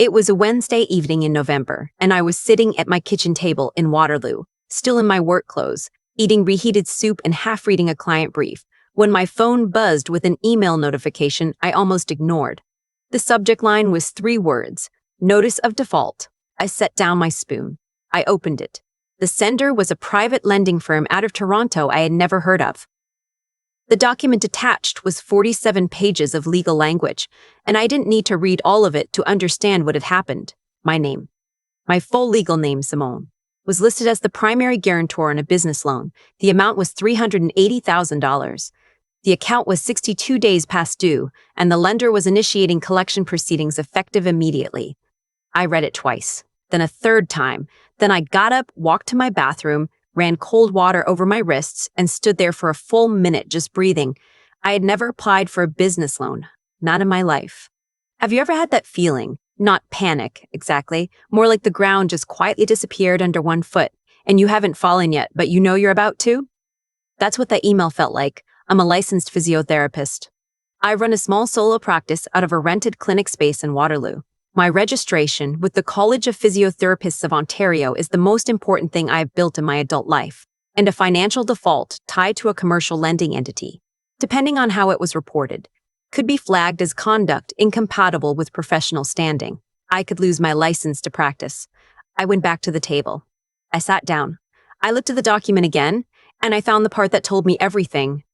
It was a Wednesday evening in November, and I was sitting at my kitchen table in Waterloo, still in my work clothes, eating reheated soup and half reading a client brief, when my phone buzzed with an email notification I almost ignored. The subject line was 3 words, Notice of Default. I set down my spoon. I opened it. The sender was a private lending firm out of Toronto I had never heard of. The document attached was 47 pages of legal language, and I didn't need to read all of it to understand what had happened. My name, my full legal name, Simone, was listed as the primary guarantor on a business loan. The amount was $380,000. The account was 62 days past due, and the lender was initiating collection proceedings effective immediately. I read it twice, then a third time. Then I got up, walked to my bathroom, ran cold water over my wrists, and stood there for a full minute just breathing. I had never applied for a business loan, not in my life. Have you ever had that feeling? Not panic, exactly, more like the ground just quietly disappeared under one foot, and you haven't fallen yet, but you know you're about to? That's what that email felt like. I'm a licensed physiotherapist. I run a small solo practice out of a rented clinic space in Waterloo. My registration with the College of Physiotherapists of Ontario is the most important thing I've built in my adult life, and a financial default tied to a commercial lending entity, depending on how it was reported, could be flagged as conduct incompatible with professional standing. I could lose my license to practice. I went back to the table. I sat down. I looked at the document again, and I found the part that told me everything.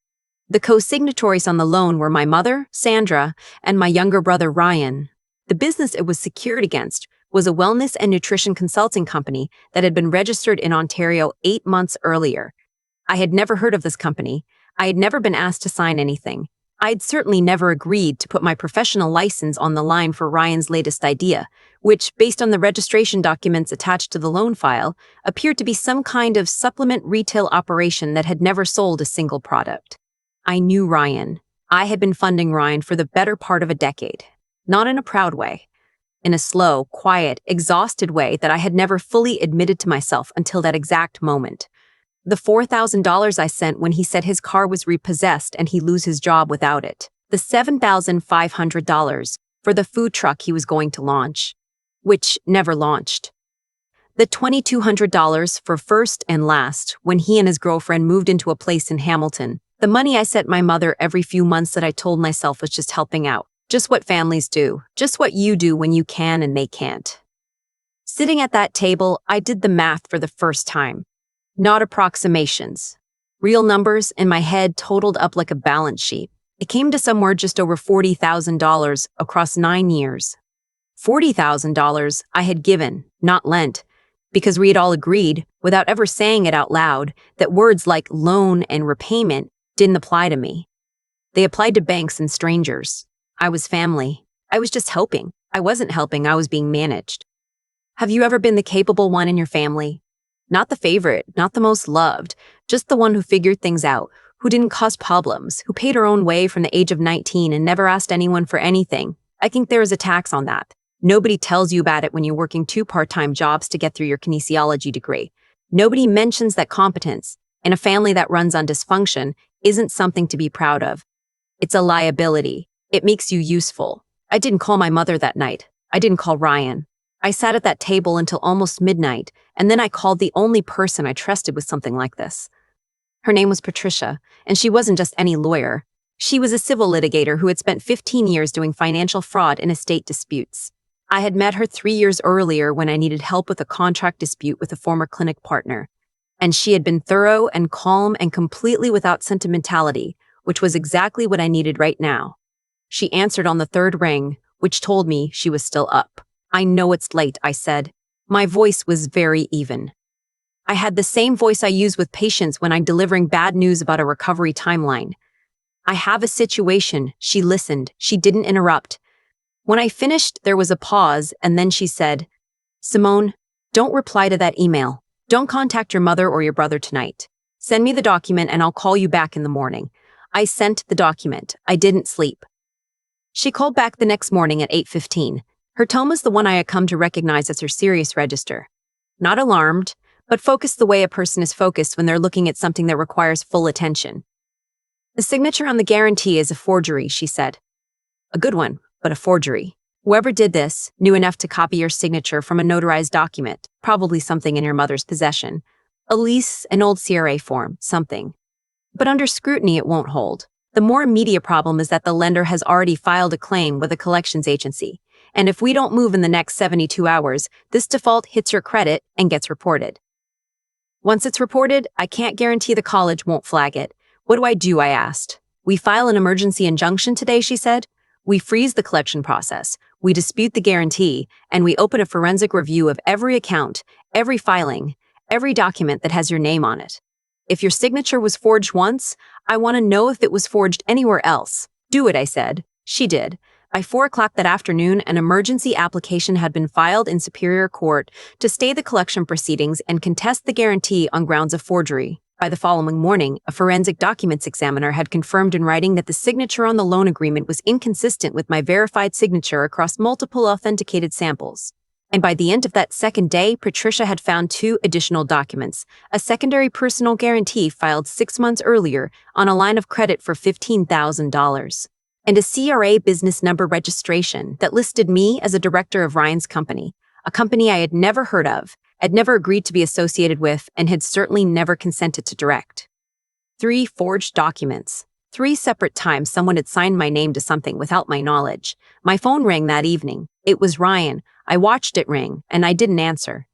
The co-signatories on the loan were my mother, Sandra, and my younger brother, Ryan. The business it was secured against was a wellness and nutrition consulting company that had been registered in Ontario 8 months earlier. I had never heard of this company. I had never been asked to sign anything. I had certainly never agreed to put my professional license on the line for Ryan's latest idea, which, based on the registration documents attached to the loan file, appeared to be some kind of supplement retail operation that had never sold a single product. I knew Ryan. I had been funding Ryan for the better part of a decade. Not in a proud way, in a slow, quiet, exhausted way that I had never fully admitted to myself until that exact moment. The $4,000 I sent when he said his car was repossessed and he'd lose his job without it. The $7,500 for the food truck he was going to launch, which never launched. The $2,200 for first and last when he and his girlfriend moved into a place in Hamilton. The money I sent my mother every few months that I told myself was just helping out. Just what families do, just what you do when you can and they can't. Sitting at that table, I did the math for the first time. Not approximations. Real numbers in my head totaled up like a balance sheet. It came to somewhere just over $40,000 across 9 years. $40,000 I had given, not lent, because we had all agreed, without ever saying it out loud, that words like loan and repayment didn't apply to me. They applied to banks and strangers. I was family. I was just helping. I wasn't helping, I was being managed. Have you ever been the capable one in your family? Not the favorite, not the most loved, just the one who figured things out, who didn't cause problems, who paid her own way from the age of 19 and never asked anyone for anything. I think there is a tax on that. Nobody tells you about it when you're working 2 part-time jobs to get through your kinesiology degree. Nobody mentions that competence, in a family that runs on dysfunction, isn't something to be proud of. It's a liability. It makes you useful. I didn't call my mother that night. I didn't call Ryan. I sat at that table until almost midnight, and then I called the only person I trusted with something like this. Her name was Patricia, and she wasn't just any lawyer. She was a civil litigator who had spent 15 years doing financial fraud and estate disputes. I had met her 3 years earlier when I needed help with a contract dispute with a former clinic partner, and she had been thorough and calm and completely without sentimentality, which was exactly what I needed right now. She answered on the 3rd ring, which told me she was still up. I know it's late, I said. My voice was very even. I had the same voice I use with patients when I'm delivering bad news about a recovery timeline. I have a situation. She listened. She didn't interrupt. When I finished, there was a pause, and then she said, Simone, don't reply to that email. Don't contact your mother or your brother tonight. Send me the document and I'll call you back in the morning. I sent the document. I didn't sleep. She called back the next morning at 8:15. Her tone was the one I had come to recognize as her serious register. Not alarmed, but focused the way a person is focused when they're looking at something that requires full attention. The signature on the guarantee is a forgery, she said. A good one, but a forgery. Whoever did this knew enough to copy your signature from a notarized document, probably something in your mother's possession. A lease, an old CRA form, something. But under scrutiny, it won't hold. The more immediate problem is that the lender has already filed a claim with a collections agency. And if we don't move in the next 72 hours, this default hits your credit and gets reported. Once it's reported, I can't guarantee the college won't flag it. What do? I asked. We file an emergency injunction today, she said. We freeze the collection process. We dispute the guarantee, and we open a forensic review of every account, every filing, every document that has your name on it. If your signature was forged once, I want to know if it was forged anywhere else. Do it, I said. She did. By 4 o'clock that afternoon, an emergency application had been filed in Superior Court to stay the collection proceedings and contest the guarantee on grounds of forgery. By the following morning, a forensic documents examiner had confirmed in writing that the signature on the loan agreement was inconsistent with my verified signature across multiple authenticated samples. And by the end of that second day, Patricia had found 2 additional documents, a secondary personal guarantee filed 6 months earlier on a line of credit for $15,000, and a CRA business number registration that listed me as a director of Ryan's company, a company I had never heard of, had never agreed to be associated with, and had certainly never consented to direct. 3 forged documents. 3 separate times someone had signed my name to something without my knowledge. My phone rang that evening. It was Ryan. I watched it ring, and I didn't answer.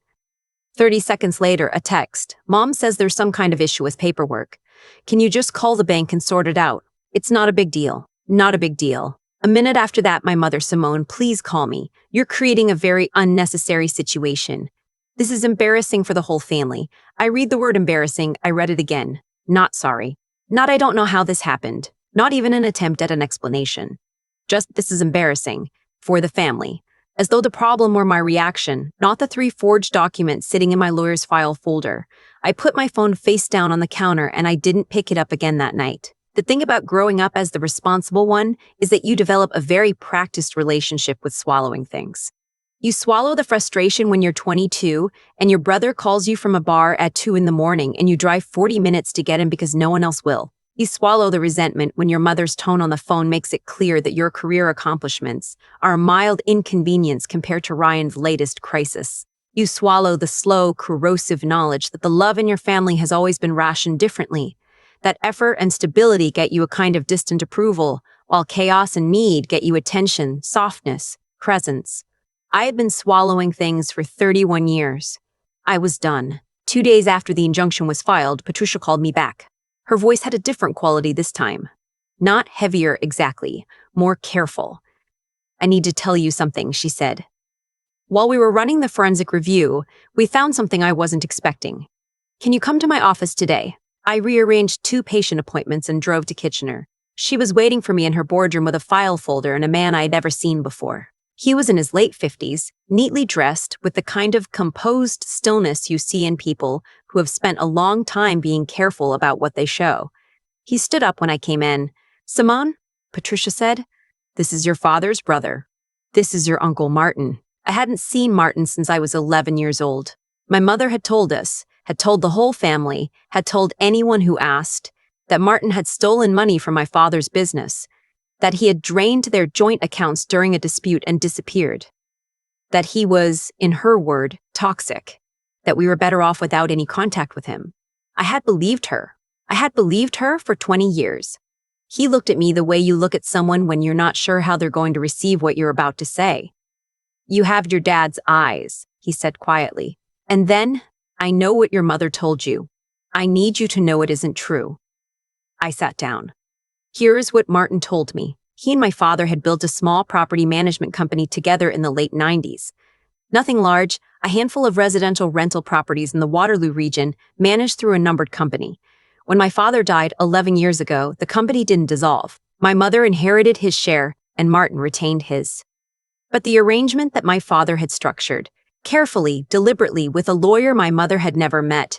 30 seconds later, a text. Mom says there's some kind of issue with paperwork. Can you just call the bank and sort it out? It's not a big deal. Not a big deal. A minute after that, my mother, Simone, please call me. You're creating a very unnecessary situation. This is embarrassing for the whole family. I read the word embarrassing. I read it again. Not sorry. Not I don't know how this happened. Not even an attempt at an explanation. Just this is embarrassing. For the family. As though the problem were my reaction, not the 3 forged documents sitting in my lawyer's file folder. I put my phone face down on the counter and I didn't pick it up again that night. The thing about growing up as the responsible one is that you develop a very practiced relationship with swallowing things. You swallow the frustration when you're 22 and your brother calls you from a bar at 2 in the morning and you drive 40 minutes to get him because no one else will. You swallow the resentment when your mother's tone on the phone makes it clear that your career accomplishments are a mild inconvenience compared to Ryan's latest crisis. You swallow the slow, corrosive knowledge that the love in your family has always been rationed differently, that effort and stability get you a kind of distant approval, while chaos and need get you attention, softness, presence. I had been swallowing things for 31 years. I was done. 2 days after the injunction was filed, Patricia called me back. Her voice had a different quality this time. Not heavier exactly, more careful. I need to tell you something, she said. While we were running the forensic review, we found something I wasn't expecting. Can you come to my office today? I rearranged 2 patient appointments and drove to Kitchener. She was waiting for me in her boardroom with a file folder and a man I'd never seen before. He was in his late 50s, neatly dressed, with the kind of composed stillness you see in people who have spent a long time being careful about what they show. He stood up when I came in. Simone, Patricia said, this is your father's brother. This is your Uncle Martin. I hadn't seen Martin since I was 11 years old. My mother had told us, had told the whole family, had told anyone who asked, that Martin had stolen money from my father's business, that he had drained their joint accounts during a dispute and disappeared, that he was, in her word, toxic, that we were better off without any contact with him. I had believed her. I had believed her for 20 years. He looked at me the way you look at someone when you're not sure how they're going to receive what you're about to say. You have your dad's eyes, he said quietly. And then, I know what your mother told you. I need you to know it isn't true. I sat down. Here's what Martin told me. He and my father had built a small property management company together in the late 90s. Nothing large, a handful of residential rental properties in the Waterloo region managed through a numbered company. When my father died 11 years ago, the company didn't dissolve. My mother inherited his share, and Martin retained his. But the arrangement that my father had structured, carefully, deliberately, with a lawyer my mother had never met,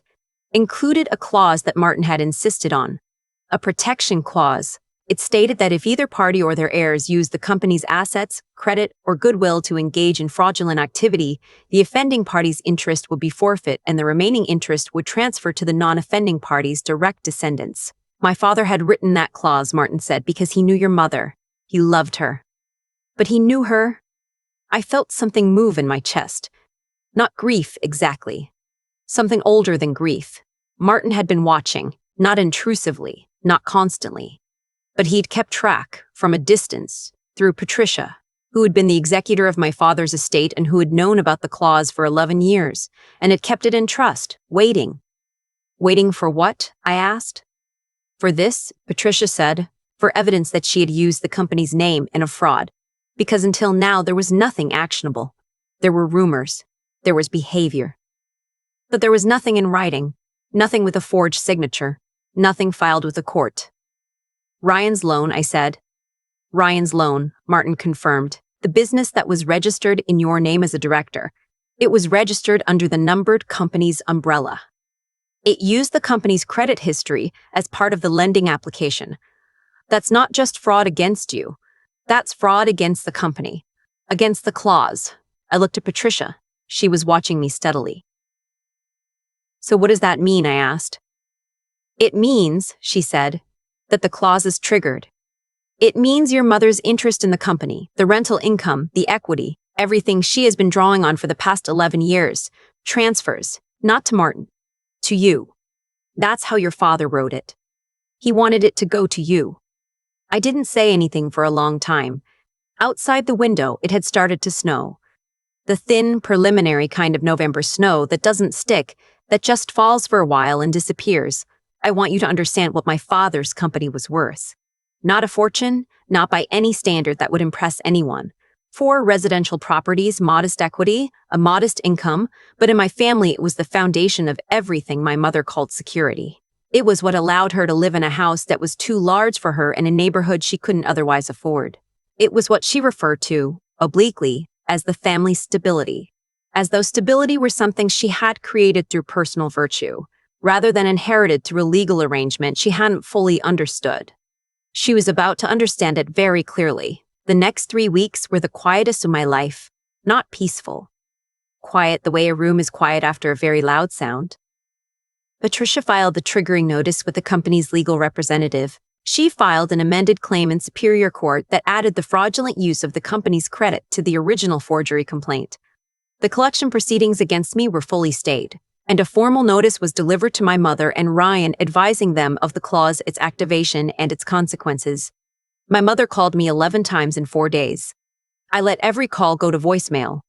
included a clause that Martin had insisted on. A protection clause. It stated that if either party or their heirs used the company's assets, credit, or goodwill to engage in fraudulent activity, the offending party's interest would be forfeit and the remaining interest would transfer to the non-offending party's direct descendants. My father had written that clause, Martin said, because he knew your mother. He loved her. But he knew her I felt something move in my chest. Not grief, exactly. Something older than grief. Martin had been watching, not intrusively, not constantly. But he'd kept track, from a distance, through Patricia, who had been the executor of my father's estate and who had known about the clause for 11 years, and had kept it in trust, waiting. Waiting for what? I asked. For this, Patricia said, for evidence that she had used the company's name in a fraud, because until now there was nothing actionable. There were rumors. There was behavior. But there was nothing in writing, nothing with a forged signature, nothing filed with a court. Ryan's loan, I said. Ryan's loan, Martin confirmed. The business that was registered in your name as a director. It was registered under the numbered company's umbrella. It used the company's credit history as part of the lending application. That's not just fraud against you. That's fraud against the company. Against the clause. I looked at Patricia. She was watching me steadily. So what does that mean? I asked. It means, she said, that the clause is triggered. It means your mother's interest in the company, the rental income, the equity, everything she has been drawing on for the past 11 years, transfers, not to Martin, to you. That's how your father wrote it. He wanted it to go to you. I didn't say anything for a long time. Outside the window, it had started to snow. The thin, preliminary kind of November snow that doesn't stick, that just falls for a while and disappears. I want you to understand what my father's company was worth. Not a fortune, not by any standard that would impress anyone. 4 residential properties, modest equity, a modest income, but in my family it was the foundation of everything my mother called security. It was what allowed her to live in a house that was too large for her in a neighborhood she couldn't otherwise afford. It was what she referred to, obliquely, as the family stability, as though stability were something she had created through personal virtue, rather than inherited through a legal arrangement she hadn't fully understood. She was about to understand it very clearly. The next 3 weeks were the quietest of my life, not peaceful. Quiet the way a room is quiet after a very loud sound. Patricia filed the triggering notice with the company's legal representative. She filed an amended claim in Superior Court that added the fraudulent use of the company's credit to the original forgery complaint. The collection proceedings against me were fully stayed, and a formal notice was delivered to my mother and Ryan advising them of the clause, its activation, and its consequences. My mother called me 11 times in 4 days. I let every call go to voicemail.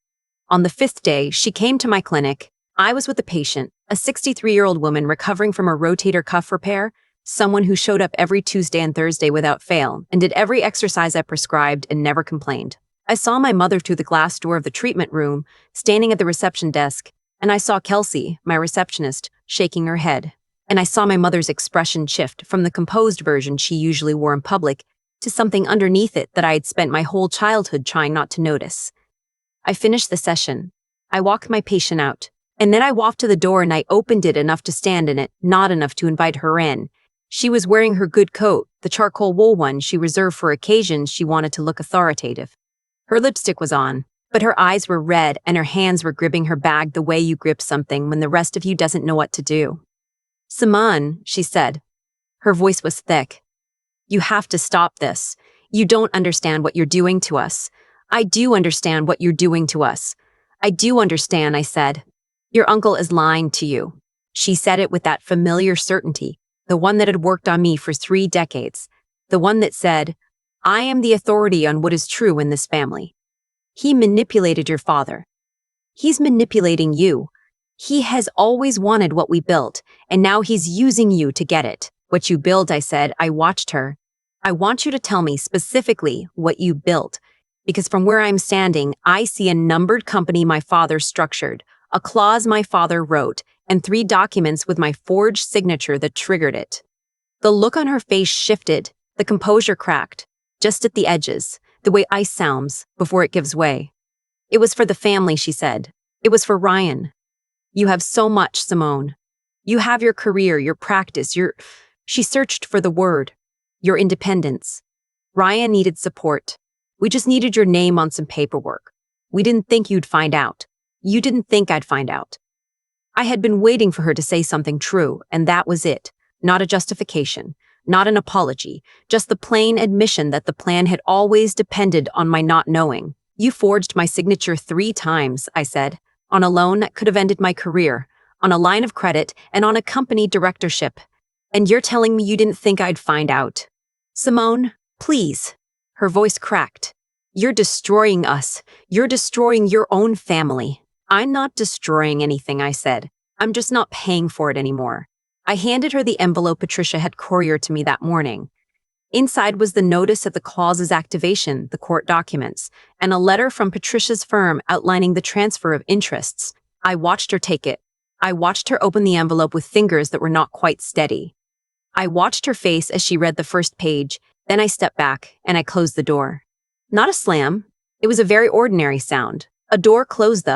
On the 5th day, she came to my clinic. I was with a patient, a 63-year-old woman recovering from a rotator cuff repair, someone who showed up every Tuesday and Thursday without fail and did every exercise I prescribed and never complained. I saw my mother through the glass door of the treatment room, standing at the reception desk, and I saw Kelsey, my receptionist, shaking her head. And I saw my mother's expression shift from the composed version she usually wore in public to something underneath it that I had spent my whole childhood trying not to notice. I finished the session. I walked my patient out, and then I walked to the door and I opened it enough to stand in it, not enough to invite her in. She was wearing her good coat, the charcoal wool one she reserved for occasions she wanted to look authoritative. Her lipstick was on, but her eyes were red and her hands were gripping her bag the way you grip something when the rest of you doesn't know what to do. "Simone," she said. Her voice was thick. "You have to stop this. You don't understand what you're doing to us." "I do understand what you're doing to us. I do understand," I said. "Your uncle is lying to you." She said it with that familiar certainty, the one that had worked on me for 3 decades, the one that said, "I am the authority on what is true in this family." He manipulated your father. He's manipulating you. He has always wanted what we built, and now he's using you to get it. "What you build," I said. I watched her. "I want you to tell me specifically what you built, because from where I'm standing, I see a numbered company my father structured, a clause my father wrote, and 3 documents with my forged signature that triggered it." The look on her face shifted, the composure cracked, just at the edges, the way ice sounds before it gives way. "It was for the family," she said. "It was for Ryan. You have so much, Simone. You have your career, your practice, She searched for the word. Your independence. Ryan needed support. We just needed your name on some paperwork. We didn't think you'd find out. You didn't think I'd find out." I had been waiting for her to say something true, and that was it. Not a justification, not an apology, just the plain admission that the plan had always depended on my not knowing. You forged my signature 3 times, I said, on a loan that could have ended my career, on a line of credit, and on a company directorship. And you're telling me you didn't think I'd find out? Simone, please. Her voice cracked. You're destroying us. You're destroying your own family. I'm not destroying anything, I said. I'm just not paying for it anymore. I handed her the envelope Patricia had couriered to me that morning. Inside was the notice of the clause's activation, the court documents, and a letter from Patricia's firm outlining the transfer of interests. I watched her take it. I watched her open the envelope with fingers that were not quite steady. I watched her face as she read the first page, then I stepped back and I closed the door. Not a slam. It was a very ordinary sound. A door closed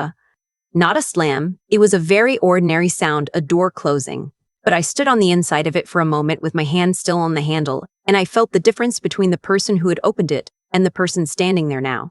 Not a slam. It was a very ordinary sound, a door closing. But I stood on the inside of it for a moment with my hand still on the handle, and I felt the difference between the person who had opened it and the person standing there now.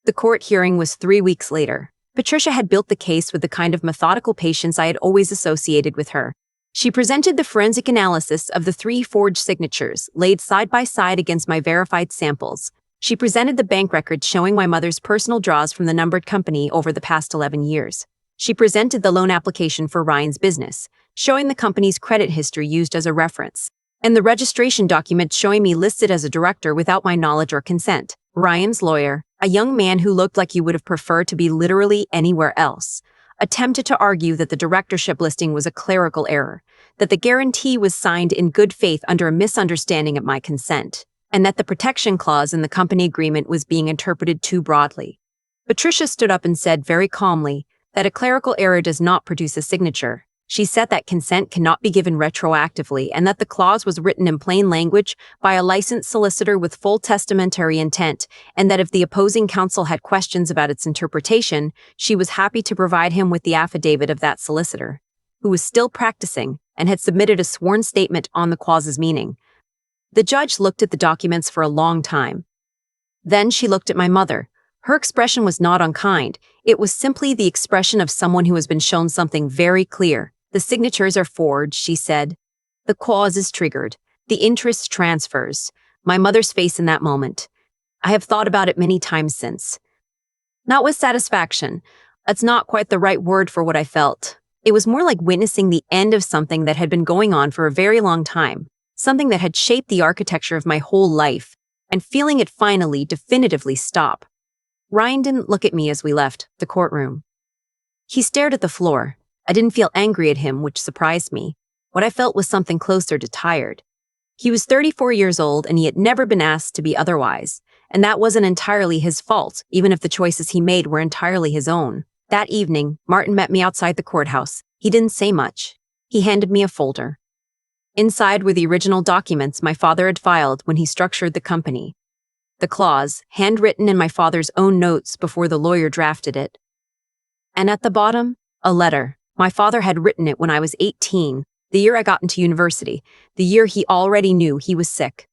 The court hearing was 3 weeks later. Patricia had built the case with the kind of methodical patience I had always associated with her. She presented the forensic analysis of the 3 forged signatures, laid side by side against my verified samples. She presented the bank records showing my mother's personal draws from the numbered company over the past 11 years. She presented the loan application for Ryan's business, showing the company's credit history used as a reference, and the registration document showing me listed as a director without my knowledge or consent. Ryan's lawyer, a young man who looked like he would have preferred to be literally anywhere else, attempted to argue that the directorship listing was a clerical error, that the guarantee was signed in good faith under a misunderstanding of my consent, and that the protection clause in the company agreement was being interpreted too broadly. Patricia stood up and said very calmly that a clerical error does not produce a signature. She said that consent cannot be given retroactively and that the clause was written in plain language by a licensed solicitor with full testamentary intent, and that if the opposing counsel had questions about its interpretation, she was happy to provide him with the affidavit of that solicitor, who was still practicing and had submitted a sworn statement on the clause's meaning. The judge looked at the documents for a long time. Then she looked at my mother. Her expression was not unkind. It was simply the expression of someone who has been shown something very clear. The signatures are forged, she said. The clause is triggered. The interest transfers. My mother's face in that moment. I have thought about it many times since. Not with satisfaction. That's not quite the right word for what I felt. It was more like witnessing the end of something that had been going on for a very long time, something that had shaped the architecture of my whole life, and feeling it finally, definitively stop. Ryan didn't look at me as we left the courtroom. He stared at the floor. I didn't feel angry at him, which surprised me. What I felt was something closer to tired. He was 34 years old and he had never been asked to be otherwise, and that wasn't entirely his fault, even if the choices he made were entirely his own. That evening, Martin met me outside the courthouse. He didn't say much. He handed me a folder. Inside were the original documents my father had filed when he structured the company. The clause, handwritten in my father's own notes before the lawyer drafted it. And at the bottom, a letter. My father had written it when I was 18, the year I got into university, the year he already knew he was sick.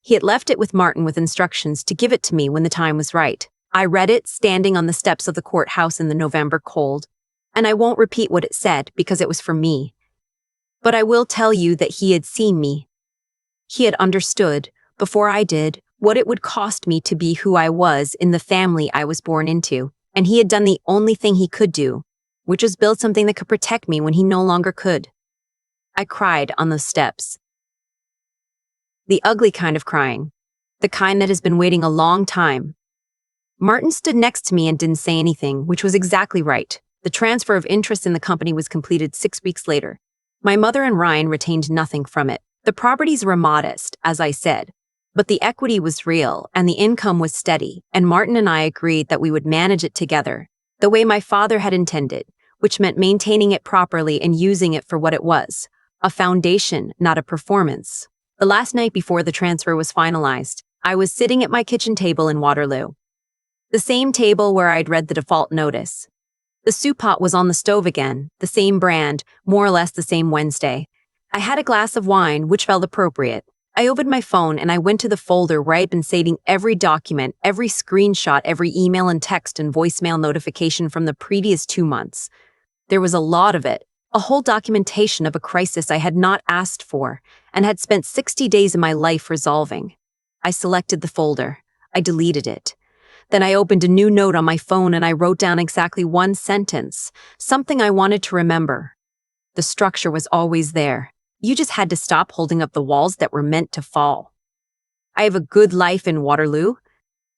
He had left it with Martin with instructions to give it to me when the time was right. I read it standing on the steps of the courthouse in the November cold, and I won't repeat what it said because it was for me. But I will tell you that he had seen me. He had understood, before I did, what it would cost me to be who I was in the family I was born into, and he had done the only thing he could do, which was build something that could protect me when he no longer could. I cried on the steps. The ugly kind of crying. The kind that has been waiting a long time. Martin stood next to me and didn't say anything, which was exactly right. The transfer of interest in the company was completed 6 weeks later. My mother and Ryan retained nothing from it. The properties were modest, as I said, but the equity was real and the income was steady, and Martin and I agreed that we would manage it together, the way my father had intended, which meant maintaining it properly and using it for what it was, a foundation, not a performance. The last night before the transfer was finalized, I was sitting at my kitchen table in Waterloo. The same table where I'd read the default notice. The soup pot was on the stove again, the same brand, more or less the same Wednesday. I had a glass of wine, which felt appropriate. I opened my phone and I went to the folder where I'd been saving every document, every screenshot, every email and text and voicemail notification from the previous 2 months. There was a lot of it, a whole documentation of a crisis I had not asked for and had spent 60 days of my life resolving. I selected the folder. I deleted it. Then I opened a new note on my phone and I wrote down exactly one sentence, something I wanted to remember. The structure was always there. You just had to stop holding up the walls that were meant to fall. I have a good life in Waterloo.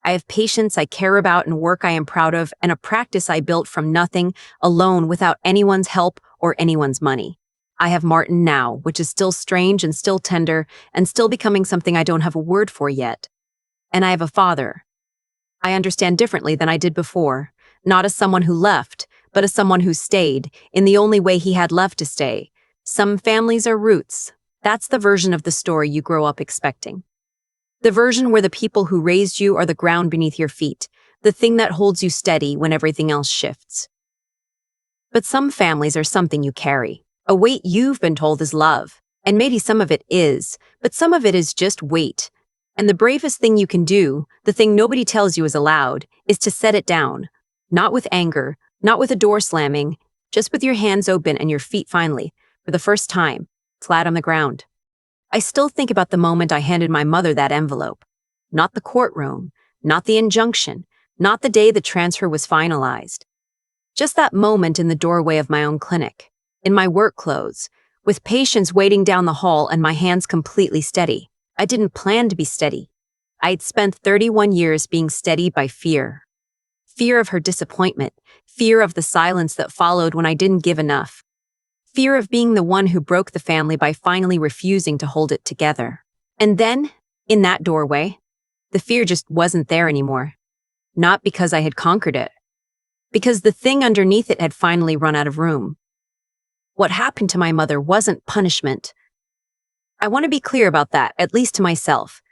I have patients I care about and work I am proud of, and a practice I built from nothing, alone, without anyone's help or anyone's money. I have Martin now, which is still strange and still tender and still becoming something I don't have a word for yet. And I have a father. I understand differently than I did before, not as someone who left, but as someone who stayed, in the only way he had left to stay. Some families are roots. That's the version of the story you grow up expecting. The version where the people who raised you are the ground beneath your feet, the thing that holds you steady when everything else shifts. But some families are something you carry, a weight you've been told is love, and maybe some of it is, but some of it is just weight. And the bravest thing you can do, the thing nobody tells you is allowed, is to set it down. Not with anger, not with a door slamming, just with your hands open and your feet finally, for the first time, flat on the ground. I still think about the moment I handed my mother that envelope. Not the courtroom, not the injunction, not the day the transfer was finalized. Just that moment in the doorway of my own clinic, in my work clothes, with patients waiting down the hall and my hands completely steady. I didn't plan to be steady. I'd spent 31 years being steady by fear. Fear of her disappointment, fear of the silence that followed when I didn't give enough. Fear of being the one who broke the family by finally refusing to hold it together. And then, in that doorway, the fear just wasn't there anymore. Not because I had conquered it. Because the thing underneath it had finally run out of room. What happened to my mother wasn't punishment. I want to be clear about that, at least to myself.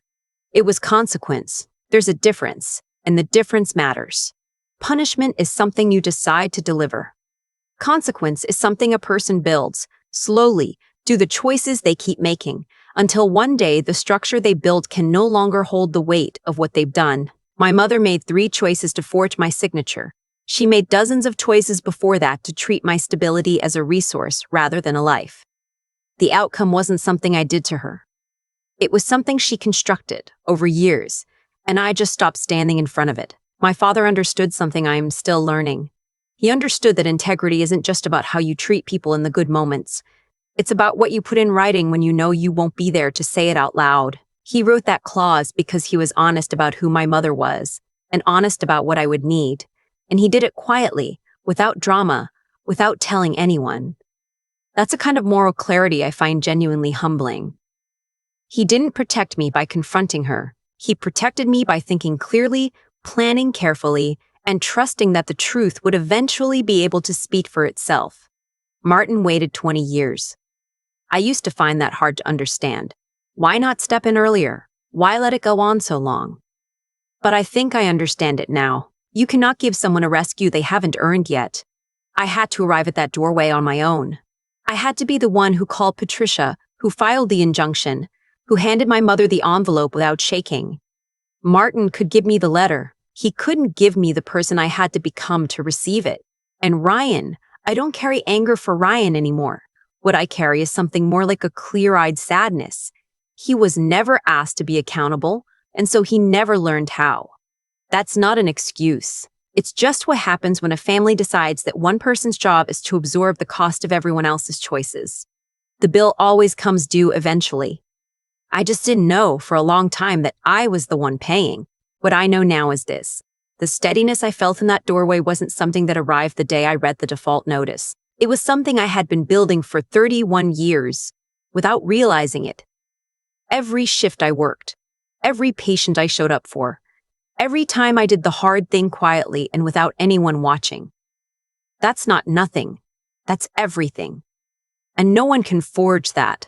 It was consequence. There's a difference, and the difference matters. Punishment is something you decide to deliver. Consequence is something a person builds, slowly, through the choices they keep making, until one day the structure they build can no longer hold the weight of what they've done. My mother made 3 choices to forge my signature. She made dozens of choices before that to treat my stability as a resource rather than a life. The outcome wasn't something I did to her. It was something she constructed over years, and I just stopped standing in front of it. My father understood something I am still learning. He understood that integrity isn't just about how you treat people in the good moments. It's about what you put in writing when you know you won't be there to say it out loud. He wrote that clause because he was honest about who my mother was, and honest about what I would need. And he did it quietly, without drama, without telling anyone. That's a kind of moral clarity I find genuinely humbling. He didn't protect me by confronting her. He protected me by thinking clearly, planning carefully, and trusting that the truth would eventually be able to speak for itself. Martin waited 20 years. I used to find that hard to understand. Why not step in earlier? Why let it go on so long? But I think I understand it now. You cannot give someone a rescue they haven't earned yet. I had to arrive at that doorway on my own. I had to be the one who called Patricia, who filed the injunction, who handed my mother the envelope without shaking. Martin could give me the letter. He couldn't give me the person I had to become to receive it. And Ryan, I don't carry anger for Ryan anymore. What I carry is something more like a clear-eyed sadness. He was never asked to be accountable, and so he never learned how. That's not an excuse. It's just what happens when a family decides that one person's job is to absorb the cost of everyone else's choices. The bill always comes due eventually. I just didn't know for a long time that I was the one paying. What I know now is this. The steadiness I felt in that doorway wasn't something that arrived the day I read the default notice. It was something I had been building for 31 years, without realizing it. Every shift I worked, every patient I showed up for, every time I did the hard thing quietly and without anyone watching. That's not nothing. That's everything. And no one can forge that.